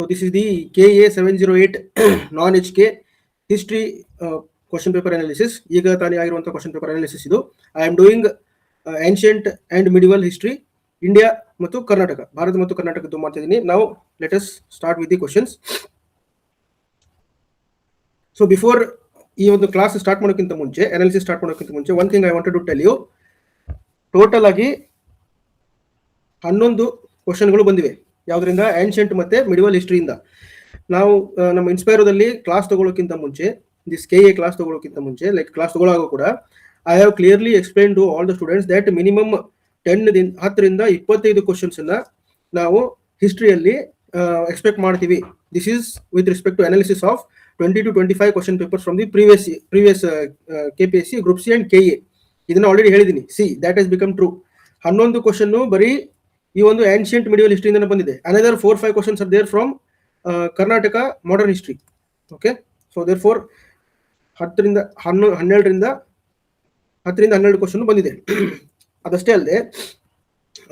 So this is the KA 708 non-HK history question paper analysis. ಈಗ ತಾನೇ ಆಗಿರುವಂಥ question paper analysis ಇದು. I am doing ancient and medieval history India ಮತ್ತು ಕರ್ನಾಟಕ, ಭಾರತ ಮತ್ತು ಕರ್ನಾಟಕದ್ದು ಮಾಡ್ತಿದ್ದೀನಿ. Now let us start with the questions. So before ಈ ಒಂದು ಕ್ಲಾಸ್ ಸ್ಟಾರ್ಟ್ ಮಾಡೋಕ್ಕಿಂತ ಮುಂಚೆ, ಅನಾಲಿಸಿಸ್ ಸ್ಟಾರ್ಟ್ ಮಾಡೋಕ್ಕಿಂತ ಮುಂಚೆ one thing I wanted to tell you. Total ಆಗಿ 11 ಕ್ವಶನ್ಗಳು ಬಂದಿವೆ. ಯಾವುದರಿಂದ? ಆನ್ಷಿಯಂಟ್ ಮತ್ತೆ ಮಿಡಿವಲ್ ಹಿಸ್ಟ್ರಿಯಿಂದ. ನಾವು ನಮ್ಮ ಇನ್ಸ್ಪೈರೋದಲ್ಲಿ ಕ್ಲಾಸ್ ತಗೊಳ್ಳೋಕ್ಕಿಂತ ಮುಂಚೆ, ದಿಸ್ KA ಕ್ಲಾಸ್ ತಗೊಳ್ಳೋಕ್ಕಿಂತ ಮುಂಚೆ, ಲೈಕ್ ಕ್ಲಾಸ್ ತಗೊಳ್ಳಾಗ ಕೂಡ I have clearly explain to all the students that minimum 10 ರಿಂದ 25 ಕ್ವಶನ್ಸ್ ಅನ್ನ ನಾವು ಹಿಸ್ಟ್ರಿಯಲ್ಲಿ ಎಕ್ಸ್ಪೆಕ್ಟ್ ಮಾಡ್ತೀವಿ. This is with respect to analysis of 20 to 25 question papers from the previous KPSC group C and KA. ಇದನ್ನ already ಹೇಳಿದ್ದೀನಿ. See that has become true. 11 question ಬರೀ ಈ ಒಂದು ಆನ್ಷಿಯಂಟ್ ಮಿಡಿವಲ್ ಹಿಸ್ಟ್ರಿಯಿಂದ ಬಂದಿದೆ. Another 4-5 questions are there from Karnataka modern history. Okay, so therefore 10ರಿಂದ 12 question ಬಂದಿದೆ. ಅದಷ್ಟೇ ಅಲ್ಲದೆ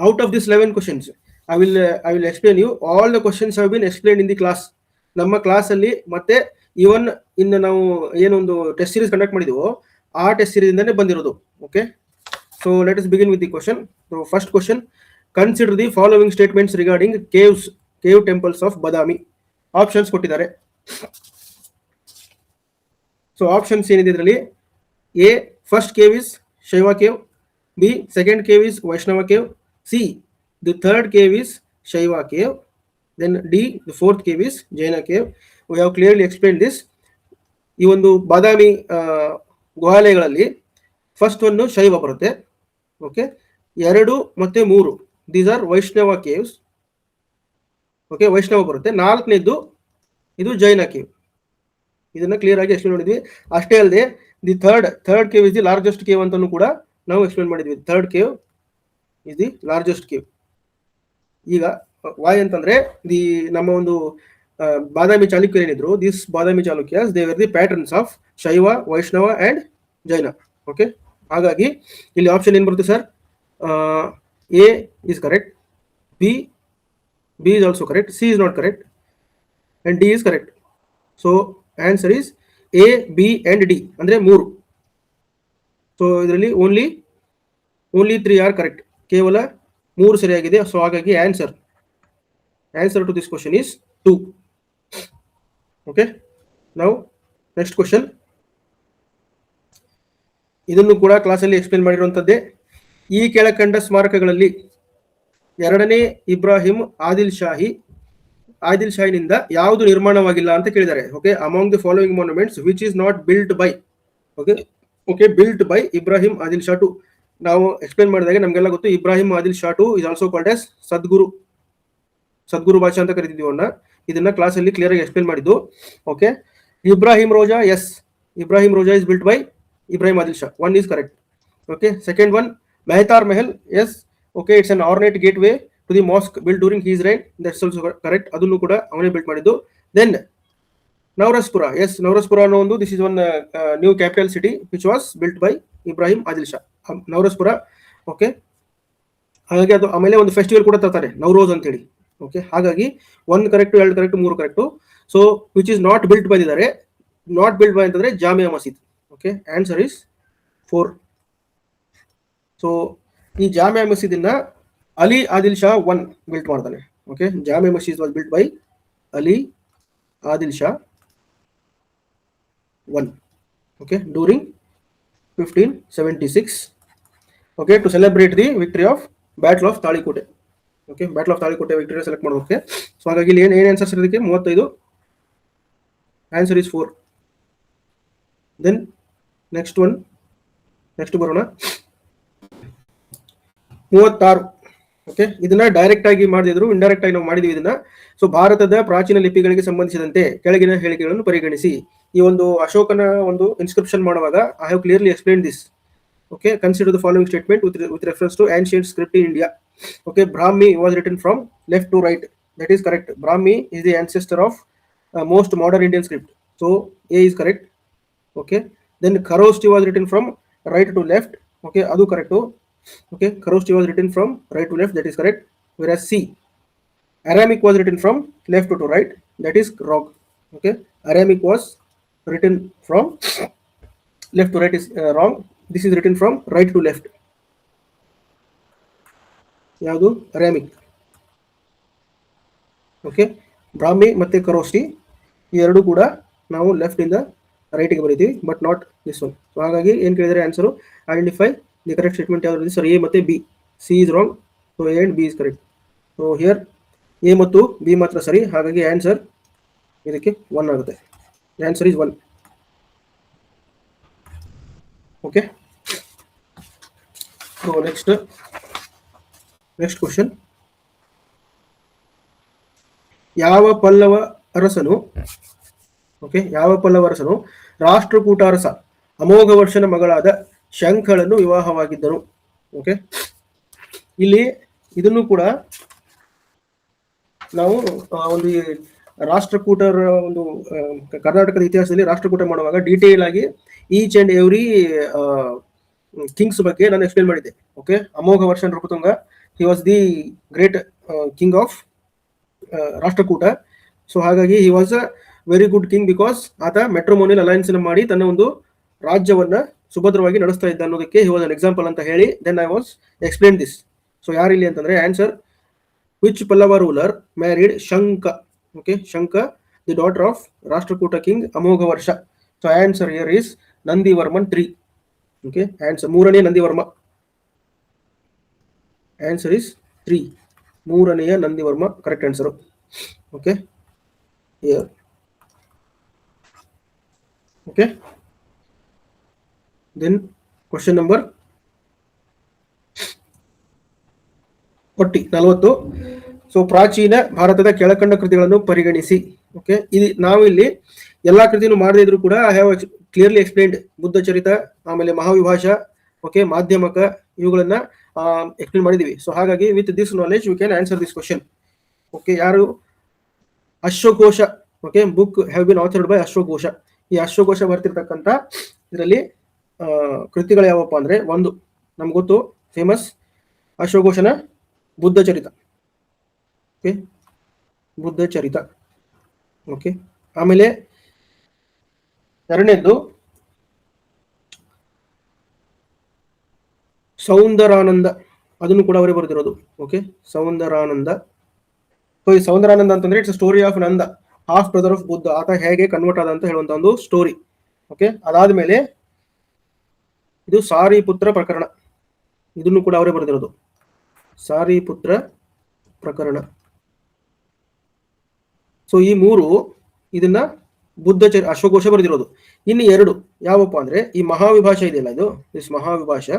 out of this 11 questions I will explain you all the questions have been explain in the class. ನಮ್ಮ class ಅಲ್ಲಿ ಮತ್ತೆ even ಇನ್ನು ನಾವು ಏನೊಂದು ಟೆಸ್ಟ್ ಸೀರೀಸ್ ಕಂಡಕ್ಟ್ ಮಾಡಿದೀವೋ ಆ ಟೆಸ್ಟ್ ಸೀರೀಸ್ ಇಂದಾನೆ ಬಂದಿರೋದು. Okay, so let us begin with the question. So first question, consider the following statements regarding cave temples of Badami. Options ಕೊಟ್ಟಿದ್ದಾರೆ. ಸೊ ಆಪ್ಷನ್ಸ್ ಏನಿದೆ ಇದರಲ್ಲಿ? A, first cave is Shaiva cave. B, second cave is Vaishnava cave. C, the third cave is Shaiva cave. Then D, the fourth cave is Jaina cave. We have clearly explain this. ಈ ಒಂದು ಬಾದಾಮಿ ಗುಹಾಲಯಗಳಲ್ಲಿ first ಒಂದು ಶೈವ ಬರುತ್ತೆ. Okay, 2 ಮತ್ತೆ 3 these are Vaishnava caves. Okay, Vaishnava ಬರುತ್ತೆ. 4ನೇದು ಇದು Jaina cave. ಇದನ್ನ ಕ್ಲಿಯರ್ ಆಗಿ ಎಕ್ಸ್ಪ್ಲೇನ್ ಮಾಡಿದ್ವಿ. ಅಷ್ಟೇ ಅಲ್ಲದೆ the third cave is the largest cave ಅಂತಾನು ಕೂಡ ನಾವು ಎಕ್ಸ್ಪ್ಲೇನ್ ಮಾಡಿದ್ವಿ. Third cave is the largest cave. ಈಗ ವಾಯ್ ಅಂತಂದ್ರೆ ನಮ್ಮ ಒಂದು ಬಾದಾಮಿ ಚಾಲುಕ್ಯರು ಏನಿದ್ರು, this Badami Chalukyas they were the patterns of Shaiva, Vaishnava and Jain. Okay, ಹಾಗಾಗಿ ಇಲ್ಲಿ ಆಪ್ಷನ್ ಏನ್ ಬರುತ್ತೆ sir? A is correct, B is also correct, C is not correct, and D is correct. So answer is A, B and D ಅಂದ್ರೆ 3. So ಇದರಲ್ಲಿ only 3 are correct. ಕೇವಲ 3 ಸರಿಯಾಗಿದೆ. So ಹಾಗಾಗಿ answer to this question is 2. Okay, ನಾವು next question. ಇದನ್ನು ಕೂಡ ಕ್ಲಾಸಲ್ಲಿ explain ಮಾಡಿರುವಂತದ್ದೇ. ಈ ಕೆಳಕಂಡ ಸ್ಮಾರಕಗಳಲ್ಲಿ 2ನೇ ಇಬ್ರಾಹಿಂ ಆದಿಲ್ ಶಾಹಿನಿಂದ ಯಾವುದು ನಿರ್ಮಾಣವಾಗಿಲ್ಲ ಅಂತ ಕೇಳಿದ್ದಾರೆ. Okay, among the following monuments which is not built by built by Ibrahim Adil Shah two. ನಾವು ಎಕ್ಸ್ಪ್ಲೇನ್ ಮಾಡಿದಾಗ ನಮಗೆಲ್ಲ ಗೊತ್ತು, Ibrahim Adil Shah two is also called as ಸದ್ಗುರು ಭಾಷಾ ಅಂತ ಕರಿತಿದ್ದೀವಿ ಅವನ್ನ. ಇದನ್ನ ಕ್ಲಾಸ್ ಅಲ್ಲಿ ಕ್ಲಿಯರ್ ಆಗಿ ಎಕ್ಸ್ಪ್ಲೇನ್ ಮಾಡಿದ್ದು. Okay, Ibrahim Roza, yes, Ibrahim Roza is built by Ibrahim Adil Shah. 1 is correct. Okay, second one, Mehtar Mahal, yes, okay, it's an ornate gateway to the mosque built during his reign. That's also correct. ಅದನ್ನು ಕೂಡ ಅವನೇ built ಮಾಡಿದ್ದು. Then Naurashpura, yes, Naurashpura ಅನ್ನೋ ಒಂದು this is one new capital city which was built by Ibrahim Adil Shah. Naurashpura. Okay, ಹಾಗಾಗಿ ಅದು ಆಮೇಲೆ ಒಂದು ಫೆಸ್ಟಿವಲ್ ಕೂಡ ತರ್ತಾರೆ, ನವರೋಜ್ ಅಂತ ಹೇಳಿ. ಓಕೆ, ಹಾಗಾಗಿ 1 correct, 2 correct, 3 correct. So which is not built ಬಂದಿದ್ದಾರೆ. ನಾಟ್ ಬಿಲ್ಟ್ ಬೈ ಅಂತಂದ್ರೆ Jamia Masjid. Okay, answer is 4. So ಈ ಜಾಮಿಯಾ ಮಸೀದಿನ ಅಲಿ ಆದಿಲ್ ಶಾ 1 ಬಿಲ್ಟ್ ಮಾಡ್ತಾನೆ. Okay, Jamia Masjid was built by Ali Adil Shah 1. Okay, during 1576. Okay, to celebrate the victory of battle of Talikote. Okay, battle of Talikote victory select ಮಾಡೋದಕ್ಕೆ. ಸೊ ಹಾಗಾಗಿ ಇಲ್ಲಿ ಏನು ಆನ್ಸರ್ಸ್ ಇರೋದಕ್ಕೆ 35. Answer is 4. ದೆನ್ ನೆಕ್ಸ್ಟ್ ಬರೋಣ. 36. ಓಕೆ, ಇದನ್ನ ಡೈರೆಕ್ಟ್ ಆಗಿ ಮಾಡಿದ್ರು, ಇಂಡೈರೆಕ್ಟ್ ಆಗಿ ನಾವು ಮಾಡಿದ್ವಿ ಇದನ್ನ. ಸೊ ಭಾರತದ ಪ್ರಾಚೀನ ಲಿಪಿಗಳಿಗೆ ಸಂಬಂಧಿಸಿದಂತೆ ಕೆಳಗಿನ ಹೇಳಿಕೆಗಳನ್ನು ಪರಿಗಣಿಸಿ. ಈ ಒಂದು ಅಶೋಕನ ಒಂದು ಇನ್ಸ್ಕ್ರಿಪ್ಷನ್ ಮಾಡುವಾಗ I have clearly explain this. Okay, consider the following statement with reference to ancient script in India. Okay, Brahmi was written from left to right. That is correct. Brahmi is the ancestor of most modern Indian script. So A is correct. Okay, then Kharosthi was written from right to left. Okay, ಅದು correct. Okay, Kharosthi was written from right to left, that is correct. Whereas C Aramaic was written from left to right. That is wrong. Okay, Aramaic was written from left to right is wrong. This is written from right to left. ಯಾವುದು Aramaic. Okay, Brahmi ಮತ್ತು ಕರೋಷ್ಟಿ ಈ ಎರಡು ಕೂಡ ನಾವು left ಇಂದ ರೈಟಿಗೆ ಬರೀತೀವಿ, but not this one. So ಹಾಗಾಗಿ ಏನು ಕೇಳಿದರೆ answer identify the correct statement ಯಾವುದು ಸರ್, ಎ ಮತ್ತು B. C is wrong, so A and B is correct. So here A ಮತ್ತು ಬಿ ಮಾತ್ರ ಸರಿ, ಹಾಗಾಗಿ ಆನ್ಸರ್ ಇದಕ್ಕೆ 1 ಆಗುತ್ತೆ. Answer is 1. Okay, so next question. ಯಾವ ಪಲ್ಲವ ಅರಸನು ರಾಷ್ಟ್ರಕೂಟ ಅರಸ ಅಮೋಘ ವರ್ಷನ ಮಗಳಾದ ಶಂಖಳನ್ನು ವಿವಾಹವಾಗಿದ್ದನು? ಓಕೆ, ಇಲ್ಲಿ ಇದನ್ನು ಕೂಡ ನಾವು ಒಂದು ರಾಷ್ಟ್ರಕೂಟರ ಒಂದು ಕರ್ನಾಟಕದ ಇತಿಹಾಸದಲ್ಲಿ ರಾಷ್ಟ್ರಕೂಟ ಮಾಡುವಾಗ ಡೀಟೇಲ್ ಆಗಿ ಈಚ್ ಅಂಡ್ ಎವ್ರಿ ಕಿಂಗ್ಸ್ ಬಗ್ಗೆ ನಾನು ಎಕ್ಸ್ಪ್ಲೇನ್ ಮಾಡಿದ್ದೆ. Okay, Amoghavarsha Nripatunga, he was the great king of Rashtrakuta. So ಹಾಗಾಗಿ he was a very good king because ಆತ ಮೆಟ್ರೋಮೋನಿಯಲ್ ಅಲಯನ್ಸ್ ಮಾಡಿ ತನ್ನ ಒಂದು ರಾಜ್ಯವನ್ನ ಸುಭದ್ರವಾಗಿ ನಡೆಸ್ತಾ ಇದ್ದ ಅನ್ನೋದಕ್ಕೆ ಹಿ ವಾಸ್ ಅನ್ ಎಕ್ಸಾಂಪಲ್ ಅಂತ ಹೇಳಿ then I was explain this. So ಯಾರಿಲ್ಲಿ ಅಂತಂದ್ರೆ answer, which Pallava ruler married Shanka? Okay, Shanka the daughter of Rashtrakuta king Amoghavarsha. So answer here is Nandivarman 3. Okay, answer 3ನೇ ನಂದಿವರ್ಮ. ಆನ್ಸರ್ ಇಸ್ 3, 3ನೇಯ Nandivarma correct answer. Okay, okay, then question number 40. So ಪ್ರಾಚೀನ ಭಾರತದ ಕೆಳಕಂಡ ಕೃತಿಗಳನ್ನು ಪರಿಗಣಿಸಿ. Okay, ನಾವು ಇಲ್ಲಿ ಎಲ್ಲಾ ಕೃತಿಯನ್ನು ಮಾಡದೇ ಇದ್ರು ಕೂಡ I have clearly explained Buddha Charita, ಆಮೇಲೆ ಮಹಾವಿಭಾಷ, ಓಕೆ, ಮಾಧ್ಯಮಕ, ಇವುಗಳನ್ನ ಎಕ್ಸ್ಪ್ಲೇನ್ ಮಾಡಿದೀವಿ. ಸೊ ಹಾಗಾಗಿ with this knowledge you can answer this question. Okay, ಯಾರು? ಅಶ್ವಘೋಷ. Okay, book have been authored by ಅಶ್ವಘೋಷ. ಈ ಅಶ್ವಘೋಷ ಬರ್ತಿರ್ತಕ್ಕಂಥ ಇದರಲ್ಲಿ ಕೃತಿಗಳು ಯಾವಪ್ಪ ಅಂದ್ರೆ, ಒಂದು ನಮ್ಗೆ ಗೊತ್ತು ಫೇಮಸ್ ಅಶ್ವಘೋಷನ ಬುದ್ಧ ಚರಿತ. ಓಕೆ, ಬುದ್ಧ ಚರಿತ. ಓಕೆ, ಆಮೇಲೆ ಎರಡನೇದ್ದು ಸೌಂದರಾನಂದ, ಅದನ್ನು ಕೂಡ ಅವರೇ ಬರೆದಿರೋದು. ಓಕೆ, ಸೌಂದರಾನಂದ. ಸೊ ಈ ಸೌಂದರಾನಂದ ಅಂತಂದ್ರೆ it's story of Nanda, half brother of Buddha. ಆತ ಹೇಗೆ ಕನ್ವರ್ಟ್ ಆದ ಅಂತ ಹೇಳುವಂತ ಒಂದು ಸ್ಟೋರಿ. ಓಕೆ, ಅದಾದ್ಮೇಲೆ ಇದು ಸಾರಿಪುತ್ರ ಪ್ರಕರಣ, ಇದನ್ನು ಕೂಡ ಅವರೇ ಬರೆದಿರೋದು, ಸಾರಿಪುತ್ರ ಪ್ರಕರಣ. ಸೊ ಈ 3 ಇದನ್ನ ಬುದ್ಧ ಅಶ್ವಘೋಷ ಬರೆದಿರೋದು. ಇನ್ನು 2 ಯಾವಪ್ಪ ಅಂದ್ರೆ ಈ ಮಹಾವಿಭಾಷ ಇದೆಯಲ್ಲ, ಇದು this Mahavibhasha.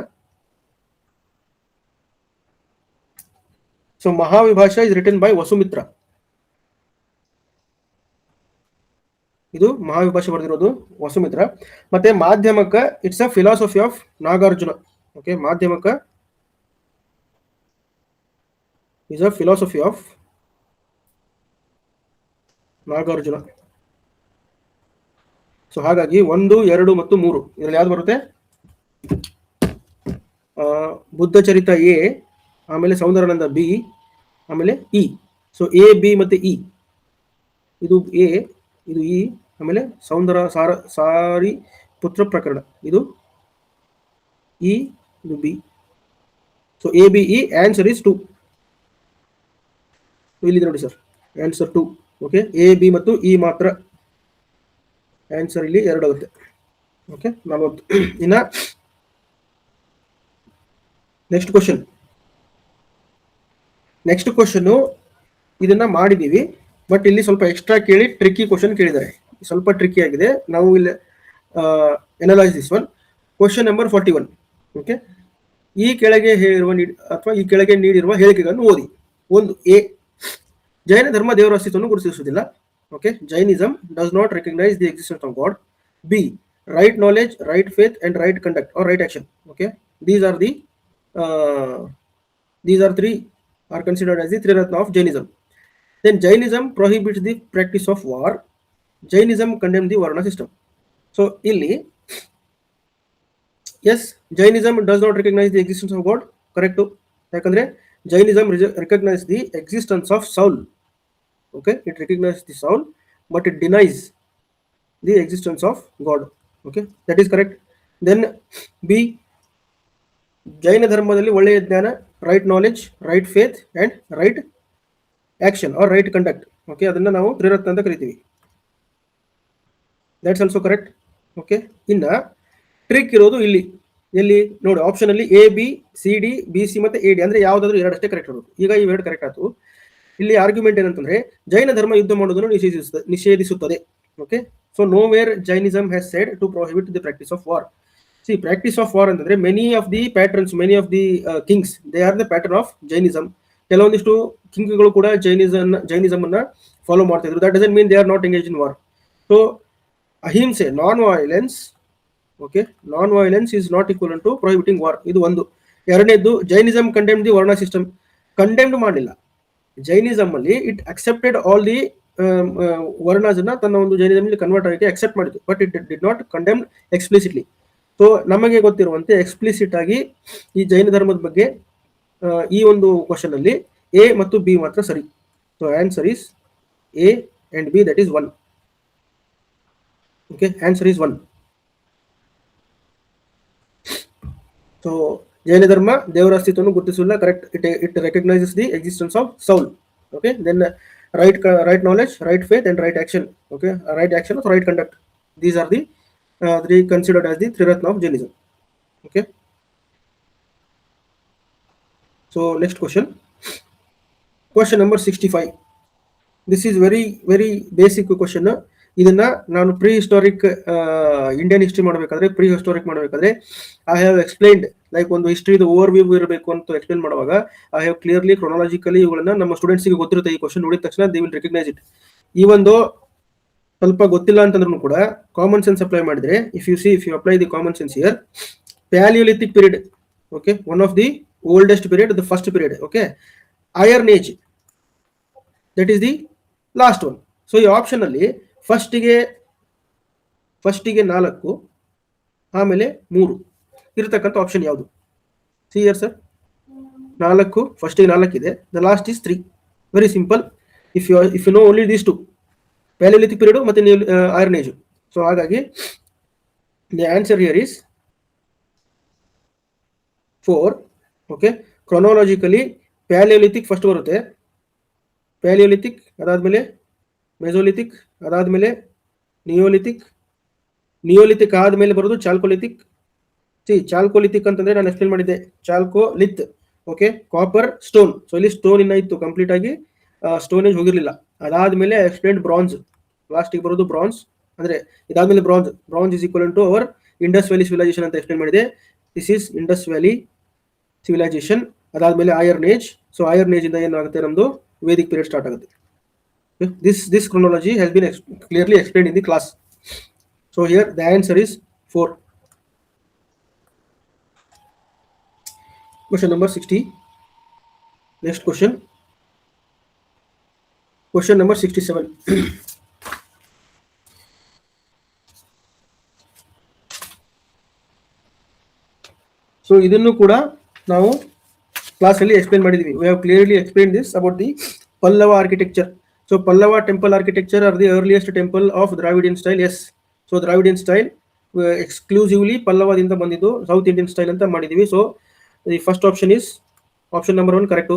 So Mahavibhasha is written by Vasumitra. ಇದು ಮಹಾವಿಭಾಷ ಬರೆದಿರೋದು ವಸುಮಿತ್ರ. ಮತ್ತೆ Madhyamaka it's a philosophy of Nagarjuna. Okay, Madhyamaka is a philosophy of Nagarjuna. So ಹಾಗಾಗಿ 1, 2 ಮತ್ತು 3 ಇದರಲ್ಲಿ ಯಾವ್ದು ಬರುತ್ತೆ? ಬುದ್ಧ ಚರಿತ ಎ, ಆಮೇಲೆ ಸೌಂದರಾನಂದ ಬಿ, ಆಮೇಲೆ ಇ. ಸೊ ಎ, ಬಿ ಮತ್ತೆ ಇ, ಇದು ಎ, ಇದು ಇ, ಆಮೇಲೆ ಸಾರಿ ಪುತ್ರ ಪ್ರಕರಣ, ಇದು ಇ, ಇದು B. So A, B, E. Answer is 2. ಇಲ್ಲಿ ನೋಡಿ sir, answer 2. Okay, A, B ಮತ್ತು ಇ ಮಾತ್ರ. ಆನ್ಸರ್ ಇಲ್ಲಿ 2 ಆಗುತ್ತೆ. ಓಕೆ, 40. ಇನ್ನ ನೆಕ್ಸ್ಟ್ ಕ್ವಶನ್ ಇದನ್ನ ಮಾಡಿದೀವಿ, ಬಟ್ ಇಲ್ಲಿ ಸ್ವಲ್ಪ ಎಕ್ಸ್ಟ್ರಾ ಕೇಳಿ ಟ್ರಿಕ್ಕಿ ಕ್ವಶನ್ ಕೇಳಿದ್ದಾರೆ. ಸ್ವಲ್ಪ ಟ್ರಿಕ್ಕಿ ಆಗಿದೆ. ನಾವು ಇಲ್ಲಿ analyse this one. Question number 41. Okay, ಈ ಕೆಳಗೆ ಹೇಳಿರುವ ಅಥವಾ ಈ ಕೆಳಗೆ ನೀಡಿರುವ ಹೇಳಿಕೆಗಳನ್ನು ಓದಿ. 1, ಎ, ಜೈನ ಧರ್ಮ ದೇವರ ಅಸ್ತಿತ್ವವನ್ನು ಗುರುತಿಸುವುದಿಲ್ಲ. Okay, Jainism does not recognise the existence of God. B, right knowledge, right faith and right conduct are right action. Okay, these are 3 are considered as the Triratna of Jainism. Then Jainism prohibits the practice of war. Jainism condemns the Varna system. So illi yes, Jainism does not recognize the existence of God. Correct. ಯಾಕಂದ್ರೆ Jainism recognizes the existence of soul. Okay, it recognizes the soul, but it denies the existence of God. Okay, that is correct. Then B, Jaina ಧರ್ಮದಲ್ಲಿ ಒಳ್ಳೆಯ ಜ್ಞಾನ, right knowledge, right faith and right action are right conduct. Okay, ಅದನ್ನ ನಾವು ತ್ರಿರತ್ನ ಅಂತ ಕರಿತೀವಿ. That's also correct. Okay, ಇನ್ನ trick ಇರೋದು ಇಲ್ಲಿ, ಎಲ್ಲಿ ನೋಡಿ, ಆಪ್ಷನ್ ಅಲ್ಲಿ A B C D B C ಮತ್ತೆ ಎ ಡಿ ಅಂದ್ರೆ ಯಾವ್ದಾದ್ರು ಎರಡಷ್ಟೇ ಕರೆಕ್ಟ್ ಇರೋದು. ಈಗ ಇವೆರಡು ಕರೆಕ್ಟ್ ಆಯ್ತು. ಇಲ್ಲಿ ಆರ್ಗ್ಯುಮೆಂಟ್ ಏನಂತಂದ್ರೆ ಜೈನ ಧರ್ಮ ಯುದ್ಧ ಮಾಡುವುದನ್ನು ನಿಷೇಧಿಸುತ್ತದೆ. Okay, so nowhere Jainism has said to prohibit the practice of war. C, practice of war ಅಂತಂದ್ರೆ many of the patrons, many of the kings, they are the pattern of Jainism. ಕೆಲವೊಂದಿಷ್ಟು ಕಿಂಗ್ಗಳು ಕೂಡ Jainism ಅನ್ನ follow ಮಾಡ್ತಾ ಇದ್ರು. That doesn't mean they are not engage in war. So ಅಹಿಂಸೆ, non violence, okay, non violence is not equal to prohibiting war. ಇದು ಒಂದು. ಎರಡನೇದು, ಜೈನಿಸಮ್ ಕಂಡೆಮ್ಡ್ ದಿ ವರ್ಣ ಸಿಸ್ಟಮ್. ಕಂಡೆಮ್ಡ್ ಮಾಡಲಿಲ್ಲ. ಜೈನಿಸಮ್ ಅಲ್ಲಿ it accepted all the varnas ಅನ್ನ ತನ್ನ ಒಂದು ಜೈನಿಸಮ್ ಕನ್ವರ್ಟ್ ಆಗಿ ಅಕ್ಸೆಪ್ಟ್ ಮಾಡಿತು, but it did not condemn explicitly. So ನಮಗೆ ಗೊತ್ತಿರುವಂತೆ ಎಕ್ಸ್ಪ್ಲಿಸಿಟ್ ಆಗಿ ಈ ಜೈನ ಧರ್ಮದ ಬಗ್ಗೆ ಈ ಒಂದು ಕ್ವಶನ್ ಅಲ್ಲಿ ಎ ಮತ್ತು ಬಿ ಮಾತ್ರ ಸರಿ. So answer is A and B, that is 1. Okay, answer is 1. So Jaina ಧರ್ಮ ದೇವರ ಅಸ್ತಿತ್ವವನ್ನು ಗುರುತಿಸಿಲ್ಲ, correct. It recognises the existence of soul. Okay, then right knowledge, right faith and right action. Okay, right action ಅಥವಾ right conduct, these are the three considered as the Triratna of Jainism. Okay, so next question number 65. This is very basic question. ಇದನ್ನ ನಾನು pre historic Indian history ಮಾಡಬೇಕಾದ್ರೆ, pre historic ಮಾಡಬೇಕಾದ್ರೆ I have explained, like ಒಂದು ಹಿಸ್ಟ್ರಿದು over view ಇರಬೇಕು ಅಂತ explain ಮಾಡುವಾಗ I have clearly chronologically ಇವುಗಳನ್ನ ನಮ್ಮ ಸ್ಟೂಡೆಂಟ್ಸ್ಗೆ ಗೊತ್ತಿರುತ್ತೆ. ಈ ಕ್ವಶನ್ ನೋಡಿದ ತಕ್ಷಣ ದೇ ವಿಲ್ ರೆಕಗ್ನೈಸ್ ಇಟ್. ಈ ಒಂದು ಸ್ವಲ್ಪ ಗೊತ್ತಿಲ್ಲ ಅಂತಂದ್ರೂ ಕೂಡ ಕಾಮನ್ ಸೆನ್ಸ್ ಅಪ್ಲೈ ಮಾಡಿದ್ರೆ, if you apply the common sense here, paleolithic period, okay, one of the oldest period, the first period. Okay, iron age, that is the last one. So ಈ option ಅಲ್ಲಿ ಫಸ್ಟಿಗೆ 4, ಆಮೇಲೆ 3 ಇರತಕ್ಕಂಥ option ಯಾವುದು? See here sir, 4, ಫಸ್ಟಿಗೆ 4 ಇದೆ, the last is 3. Very simple. If you know only these 2, palaeolithic period ಮತ್ತೆ iron age. So ಹಾಗಾಗಿ the answer here is 4. Okay, chronologically palaeolithic first ಬರುತ್ತೆ, ಪ್ಯಾಲಿಯೋಲಿಥಿಕ್ ಅದಾದ್ಮೇಲೆ ಮೆಸೋಲಿಥಿಕ್, ಅದಾದ್ಮೇಲೆ ನಿಯೋಲಿಥಿಕ್ ಆದ್ಮೇಲೆ ಬರೋದು ಚಾಲ್ಕೋಲಿಥಿಕ್. ಚಾಲ್ಕೋಲಿಥಿಕ್ ಅಂತಂದ್ರೆ ನಾನು ಎಕ್ಸ್ಪ್ಲೇನ್ ಮಾಡಿದ್ದೆ, chalcolith. Okay, copper, stone. So ಇಲ್ಲಿ ಸ್ಟೋನ್ ಇನ್ನ ಇತ್ತು, ಕಂಪ್ಲೀಟ್ ಆಗಿ ಸ್ಟೋನೇಜ್ ಹೋಗಿರ್ಲಿಲ್ಲ. ಅದಾದ್ಮೇಲೆ ಎಕ್ಸ್ಪ್ಲೇನ್ ಬ್ರಾನ್ಸ್, ಲಾಸ್ಟಿಗೆ ಬರೋದು ಬ್ರಾನ್ಸ್. ಅಂದ್ರೆ ಇದಾದ್ಮೇಲೆ bronze is equal to our Indus valley civilisation ಅಂತ ಎಕ್ಸ್ಪ್ಲೇನ್ ಮಾಡಿದೆ. This is Indus valley civilisation. ಅದಾದ್ಮೇಲೆ iron age. So iron age ಇಂದ ಏನಾಗುತ್ತೆ, ನಮ್ದು ವೇದಿಕ್ ಪೀರಿಯಡ್ ಸ್ಟಾರ್ಟ್ ಆಗುತ್ತೆ. This chronology has been clearly explained in the class. So here the answer is 4. Question number 60. Next question number 67. So ಇದನ್ನು ಕೂಡ ನಾವು class ಅಲ್ಲಿ explain ಮಾಡಿದ್ವಿ. We have clearly explained this about the Pallava architecture. So Pallava temple architecture are the earliest temple of Dravidian style. Yes, so Dravidian style exclusively Pallava ದಿಂದ ಬಂದಿದ್ದು, South Indian style ಅಂತ ಮಾಡಿದೀವಿ. So the first option is option number 1 correct.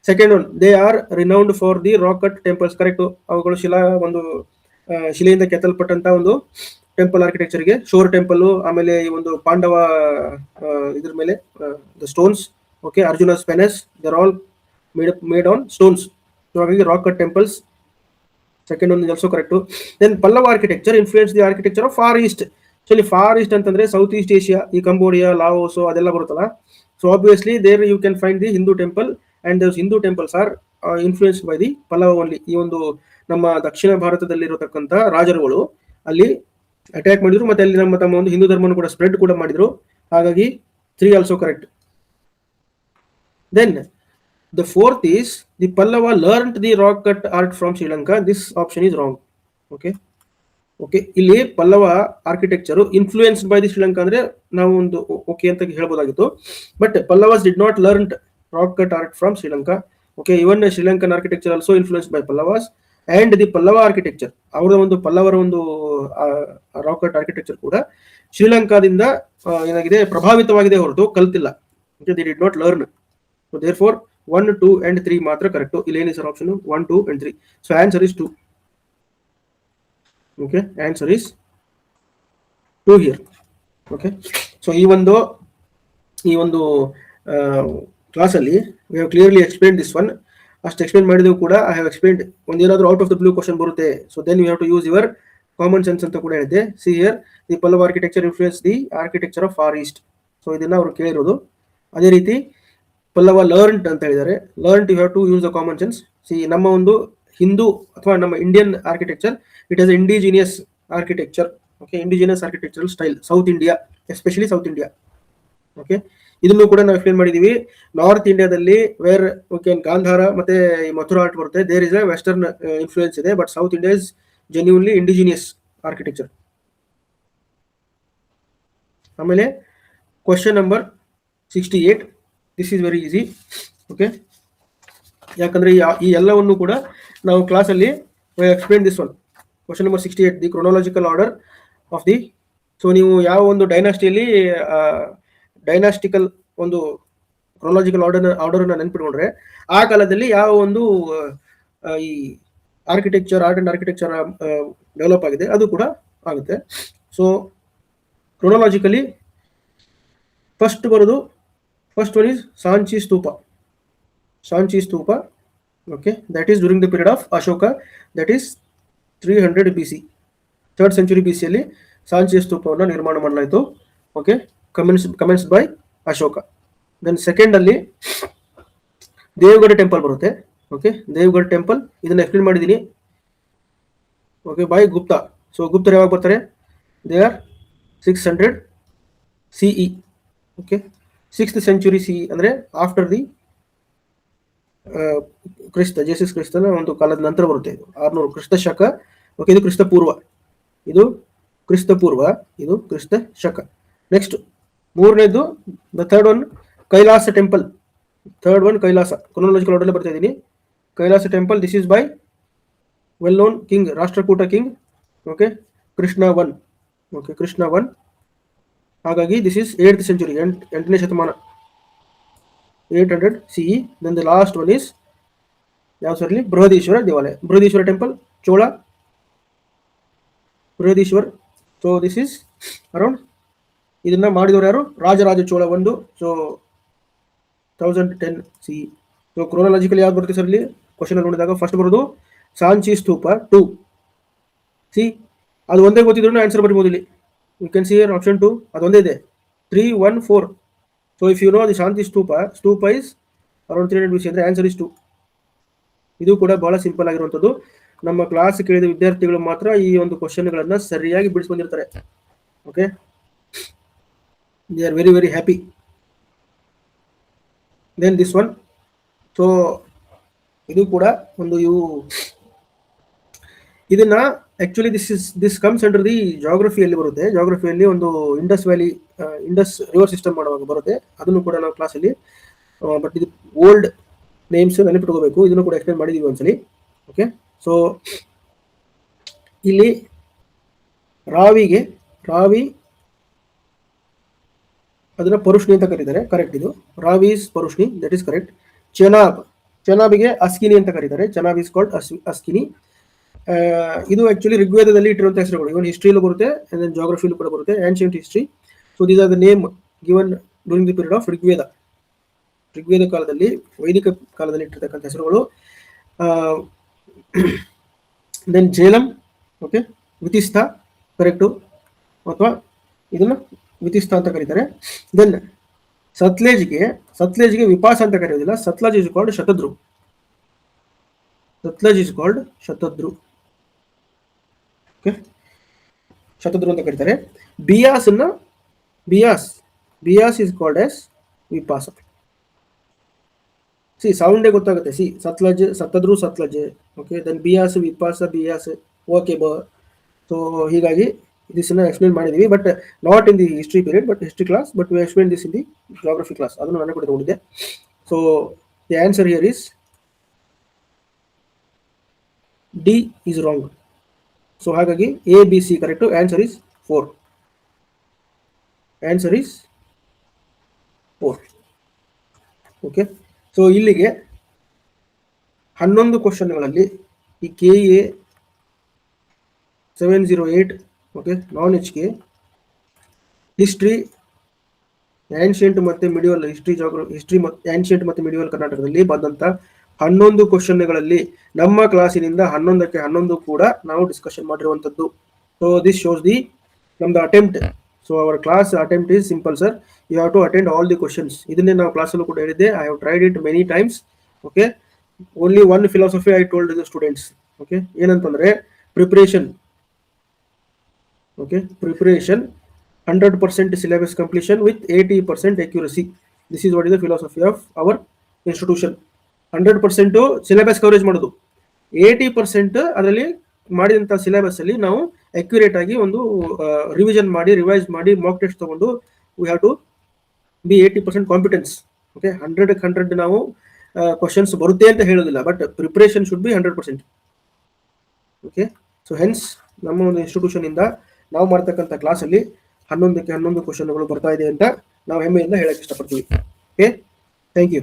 Second one, they are renowned for the rock cut temples. correct. ಅವುಗಳು ಶಿಲೆಯಿಂದ ಕೆತ್ತಲ್ಪಟ್ಟಂತ ಒಂದು temple architecture ಗೆ, shore temple, ಆಮೇಲೆ ಈ ಒಂದು ಪಾಂಡವ ಇದ್ರ ಮೇಲೆ the stones. Okay, Arjunas penance, they are all made on stones. So ಹಾಗಾಗಿ rock cut temples. Second one is also correct. Then Pallava architecture influence the architecture of far east. So ಇಲ್ಲಿ far east ಅಂತಂದ್ರೆ south east Asia, ಈ Cambodia, Laos ಅದೆಲ್ಲ ಬರುತ್ತಲ್ಲ. So obviously there you can find the Hindu temple, and those Hindu temples are influenced by the Pallava only. ಈ ಒಂದು ನಮ್ಮ ದಕ್ಷಿಣ ಭಾರತದಲ್ಲಿರತಕ್ಕಂಥ ರಾಜರುಗಳು ಅಲ್ಲಿ ಅಟ್ಯಾಕ್ ಮಾಡಿದ್ರು, ಮತ್ತೆ ಅಲ್ಲಿ ತಮ್ಮ ಒಂದು ಹಿಂದೂ ಧರ್ಮವನ್ನು ಕೂಡ ಸ್ಪ್ರೆಡ್ ಕೂಡ ಮಾಡಿದ್ರು. ಹಾಗಾಗಿ 3 also correct. Then the fourth is the Pallava learned the rock cut art from Sri Lanka. This option is wrong. Okay, ಇಲ್ಲಿ Pallava architecture influenced by the Sri Lanka ಅಂದ್ರೆ ನಾವು ಒಂದು ಓಕೆ ಅಂತ ಹೇಳ್ಬೋದಾಗಿತ್ತು. But Pallavas did not learn rock cut art from Sri Lanka. Okay, even Sri Lankan architecture also influenced by Pallavas and the Pallava architecture. ಅವರ ಒಂದು ಪಲ್ಲವರ ಒಂದು rock cut architecture ಕೂಡ ಶ್ರೀಲಂಕಾದಿಂದ ಏನಾಗಿದೆ ಪ್ರಭಾವಿತವಾಗಿದೆ ಹೊರತು ಕಲ್ತಿಲ್ಲ. Okay, they did not learn. So therefore 1, 2 and 3 ಮಾತ್ರ correct. ಇಲ್ಲಿ ಏನಿದೆ sir option 1, 2 and 3. So answer is 2. Okay, answer is 2 here. Okay, so ಈ ಒಂದು ಕ್ಲಾಸ್ ಅಲ್ಲಿ we have clearly explained this one. ಅಷ್ಟು ಎಕ್ಸ್ಪ್ಲೇನ್ ಮಾಡಿದೆವು ಕೂಡ. I have explained ಒಂದೇನಾದ್ರೂ out of the blue question ಬರುತ್ತೆ, so then you have to use your common sense ಅಂತ ಕೂಡ ಹೇಳಿದೆ. See here, the Pallava architecture influenced the architecture of Far East. ಸೊ ಇದನ್ನ ಅವರು ಕೇಳಿರೋದು. ಅದೇ ರೀತಿ ಪಲ್ಲವ ಲರ್ನ್ಡ್ ಅಂತ ಹೇಳಿದ್ದಾರೆ. Learned you have to use the common sense. See ನಮ್ಮ ಒಂದು ಹಿಂದೂ ಅಥವಾ ನಮ್ಮ Indian architecture, it is indigenous architecture. Okay, indigenous architectural style south India, especially south India. Okay, ಇದನ್ನು ಕೂಡ ನಾವು ಎಕ್ಸ್ಪ್ಲೇನ್ ಮಾಡಿದೀವಿ. ನಾರ್ತ್ ಇಂಡಿಯಾದಲ್ಲಿ ವೇರ್ ಓಕೆ ಗಾಂಧಾರ ಮತ್ತೆ ಮಥುರಾ ಆರ್ಟ್ ಬರುತ್ತೆ, there is a western influence ಇದೆ, but south India is genuinely indigenous architecture. ಆಮೇಲೆ question number 68, this is very easy. Okay, ಯಾಕಂದ್ರೆ ಈ ಎಲ್ಲವನ್ನು ಕೂಡ ನಾವು ಕ್ಲಾಸಲ್ಲಿ explain this one. Question number 68, the chronological order of the. So ನೀವು ಯಾವ ಒಂದು ಡೈನಾಸ್ಟಿಯಲ್ಲಿ ಡೈನಾಸ್ಟಿಕಲ್ ಒಂದು ಕ್ರೊನಾಲಜಿಕಲ್ ಆರ್ಡರ್ನ ನೆನ್ಪಿಟ್ಕೊಂಡ್ರೆ ಆ ಕಾಲದಲ್ಲಿ ಯಾವ ಒಂದು ಈ architecture art and architecture develop ಆಗಿದೆ ಅದು ಕೂಡ ಆಗುತ್ತೆ. So chronologically first one is Sanchi Stupa. Okay, that is during the period of Ashoka, that is 300 BC, 3rd century BC ಅಲ್ಲಿ ಸಾಂಚಿ ಸ್ತೂಪವನ್ನು ನಿರ್ಮಾಣ ಮಾಡಲಾಯಿತು. Okay, commenced by Ashoka. Then second ಅಲ್ಲಿ Deogarh temple ಬರುತ್ತೆ. ಓಕೆ, ದೇವಗಢ ಟೆಂಪಲ್ ಇದನ್ನ ಎಕ್ಸ್ಪ್ಲೇನ್ ಮಾಡಿದ್ದೀನಿ. Okay, by Gupta. ಸೊ ಗುಪ್ತರು ಯಾವಾಗ ಬರ್ತಾರೆ? They are 600 CE. Okay, 6th century CE ಅಂದ್ರೆ ಆಫ್ಟರ್ ದಿ ಕ್ರಿಸ್ತ, ಜೇಸಸ್ ಕ್ರಿಸ್ತನ ಒಂದು ಕಾಲದ ನಂತರ ಬರುತ್ತೆ. ಇದು 600 ಕ್ರಿಸ್ತ ಶಕ. ಓಕೆ, ಇದು ಕ್ರಿಸ್ತ ಪೂರ್ವ, ಇದು ಕ್ರಿಸ್ತ ಶಕ. ನೆಕ್ಸ್ಟ್ ಮೂರನೇದು the third one Kailasa temple. Kailasa chronological order ಬರ್ತಾ ಇದ್ದೀನಿ. Kailasa temple, this is by well known king, Rashtrakuta king. Okay, Krishna 1. Okay, Krishna 1. ಹಾಗಾಗಿ ದಿಸ್ ಇಸ್ 8th century, 8ನೇ ಶತಮಾನ, 800 CE. Then the last one is ಯಾವ ಸರಲ್ಲಿ? ಬೃಹದೀಶ್ವರ ದೇವಾಲಯ, Brihadeeswara temple, Chola Brihadeeswar. So this is around, ಇದನ್ನ ಮಾಡಿದವರು ಯಾರು? ರಾಜರಾಜ ಚೋಳ 1. So 1010 CE. ಸೊ ಕ್ರೋನಾಲಜಿಕಲಿ ಯಾವ್ದು ಬರುತ್ತೆ ಸರ್ ಇಲ್ಲಿ ಕ್ವಶನ್ ಅಲ್ಲಿ ನೋಡಿದಾಗ? ಫಸ್ಟ್ ಬರೋದು ಸಾಂಚಿ ಸ್ತೂಪ 2. ಸಿ ಅದು ಒಂದೇ ಗೊತ್ತಿದ್ರು ಆನ್ಸರ್ ಬರ್ಬೋದು ಇಲ್ಲಿ. You can see here option 2, ಅದೊಂದೇ ಇದೆ, 3, 1, 4. So if you know the Shanti Stupa is around 300 BC ಅಂದ್ರೆ ಆನ್ಸರ್ ಇಸ್ 2. ಇದು ಕೂಡ ಬಹಳ ಸಿಂಪಲ್ ಆಗಿರುವಂಥದ್ದು. ನಮ್ಮ ಕ್ಲಾಸ್ ಕೇಳಿದ ವಿದ್ಯಾರ್ಥಿಗಳು ಮಾತ್ರ ಈ ಒಂದು ಕ್ವಶನ್ಗಳನ್ನ ಸರಿಯಾಗಿ ಬಿಡಿಸ್ಕೊಂಡಿರ್ತಾರೆ. Okay, they are very very happy. Then this one. So ಇದು ಕೂಡ ಒಂದು ಇದನ್ನ actually this comes under the ಜಾಗ್ರಫಿಯಲ್ಲಿ ಬರುತ್ತೆ. ಜಾಗ್ರಫಿಯಲ್ಲಿ ಒಂದು Indus valley, Indus river system ಮಾಡುವಾಗ ಬರುತ್ತೆ. ಅದನ್ನು ಕೂಡ ನಾವು ಕ್ಲಾಸಲ್ಲಿ, ಬಟ್ ಇದು ಓಲ್ಡ್ ನೇಮ್ಸ್ ನೆನಪಿಟ್ಕೋಬೇಕು. ಇದನ್ನು ಕೂಡ ಎಕ್ಸ್ಪ್ಲೇನ್ ಮಾಡಿದೀವಿ ಒಂದ್ಸಲಿ. ಓಕೆ, ಸೊ ಇಲ್ಲಿ ರಾವಿ ಅದನ್ನ ಪರುಷ್ಣಿ ಅಂತ ಕರೀತಾರೆ. ಕರೆಕ್ಟ್, ಇದು Ravi is Parushni, that is correct. ಚೆನಾಬಿಗೆ ಅಸ್ಕಿನಿ ಅಂತ ಕರೀತಾರೆ. Chenab is called Askini. ಇದು ಆಕ್ಚುಲಿ ಋಗ್ವೇದದಲ್ಲಿ ಇಟ್ಟಿರುವಂತ ಹೆಸರುಗಳು. ಇವನ್ ಹಿಸ್ಟ್ರಿಯಲ್ಲೂ ಬರುತ್ತೆ, ಅಂಡ್ ದೆನ್ ಜಾಗ್ರಫಿಯಲ್ಲೂ ಕೂಡ ಬರುತ್ತೆ, ancient history. So these are the name given during the period of Rigveda ಕಾಲದಲ್ಲಿ, ವೈದಿಕ ಕಾಲದಲ್ಲಿ ಇಟ್ಟಿರ್ತಕ್ಕಂಥ ಹೆಸರುಗಳು. Then Jhelum, okay, Vitasta, correct, ಅಥವಾ ಇದನ್ನ ವಿತಿಸ್ತಾ ಅಂತ ಕರೀತಾರೆ. ದೆನ್ ಸತ್ಲೇಜ್ಗೆ ವಿಪಾಸ ಅಂತ ಕರೆಯೋದಿಲ್ಲ. Sutlej is called Shatadru. Okay, Shatadru ಅಂತ ಕರೀತಾರೆ. Beas is called as Vipasa. See ಸೌಂಡೇ ಗೊತ್ತಾಗುತ್ತೆ. See Shatadru Sutlej. Okay, then Beas, Vipasa, Beas. Okay, so ಹೀಗಾಗಿ ಇದನ್ನ ಎಕ್ಸ್ಪ್ಲೇನ್ ಮಾಡಿದೀವಿ, but not in the history period, but history class, but we explain this in the geography class. ಅದನ್ನು ನಾನು ಕೂಡ ತಗೊಂಡಿದ್ದೆ. So the answer here is D is wrong. So ಹಾಗಾಗಿ A B C correct. Answer is 4. Answer is 4. Okay. So ಇಲ್ಲಿಗೆ 11 ಕ್ವಶನ್ಗಳಲ್ಲಿ ಈ KA 708 okay non HK history ancient ಮತ್ತು medieval history ಮತ್ತು ಆನ್ಷಿಯಂಟ್ ಮತ್ತು ಮಿಡಿವಲ್ ಕರ್ನಾಟಕದಲ್ಲಿ ಬಂದಂಥ 11 ಕ್ವಶನ್ಗಳಲ್ಲಿ ನಮ್ಮ ಕ್ಲಾಸಿನಿಂದ 11ಕ್ಕೆ 11 ಕೂಡ ನಾವು ಡಿಸ್ಕಷನ್ ಮಾಡಿರುವಂಥದ್ದು. ಸೊ ದಿಸ್ ಶೋಸ್ ದಿ ನಮ್ದು attempt. So our class attempt is simple sir. You have to attend all the questions. ಇದನ್ನೇ ನಾವು ಕ್ಲಾಸಲ್ಲೂ ಕೂಡ ಹೇಳಿದ್ದೆ. I have tried it many times. Okay. Only one philosophy I told the students. Okay. ಏನಂತಂದ್ರೆ preparation. Okay. Preparation 100% syllabus completion with 80% accuracy. This is what is the philosophy of our institution. 100% syllabus coverage ಮಾಡೋದು, 80% ಅದರಲ್ಲಿ ಮಾಡಿದಂಥ syllabus ಅಲ್ಲಿ ನಾವು accurate ಆಗಿ ಒಂದು revision ಮಾಡಿ revise ಮಾಡಿ ಮಾಕ್ ಟೆಸ್ಟ್ ತಗೊಂಡು we have to be 80% competence. Okay. 100ಕ್ಕೆ 100 ನಾವು ಕ್ವಶನ್ಸ್ ಬರುತ್ತೆ ಅಂತ ಹೇಳೋದಿಲ್ಲ, but preparation should be 100%. Okay. So hence ನಮ್ಮ ಒಂದು ಇನ್ಸ್ಟಿಟ್ಯೂಷನ್ ಇಂದ ನಾವು ಮಾಡ್ತಕ್ಕಂಥ ಕ್ಲಾಸಲ್ಲಿ 11ಕ್ಕೆ 11 ಕ್ವಶನ್ಗಳು ಬರ್ತಾ ಇದೆ ಅಂತ ನಾವು ಹೆಮ್ಮೆಯಿಂದ ಹೇಳಕ್ಕೆ ಇಷ್ಟಪಡ್ತೀವಿ. ಓಕೆ. Thank you.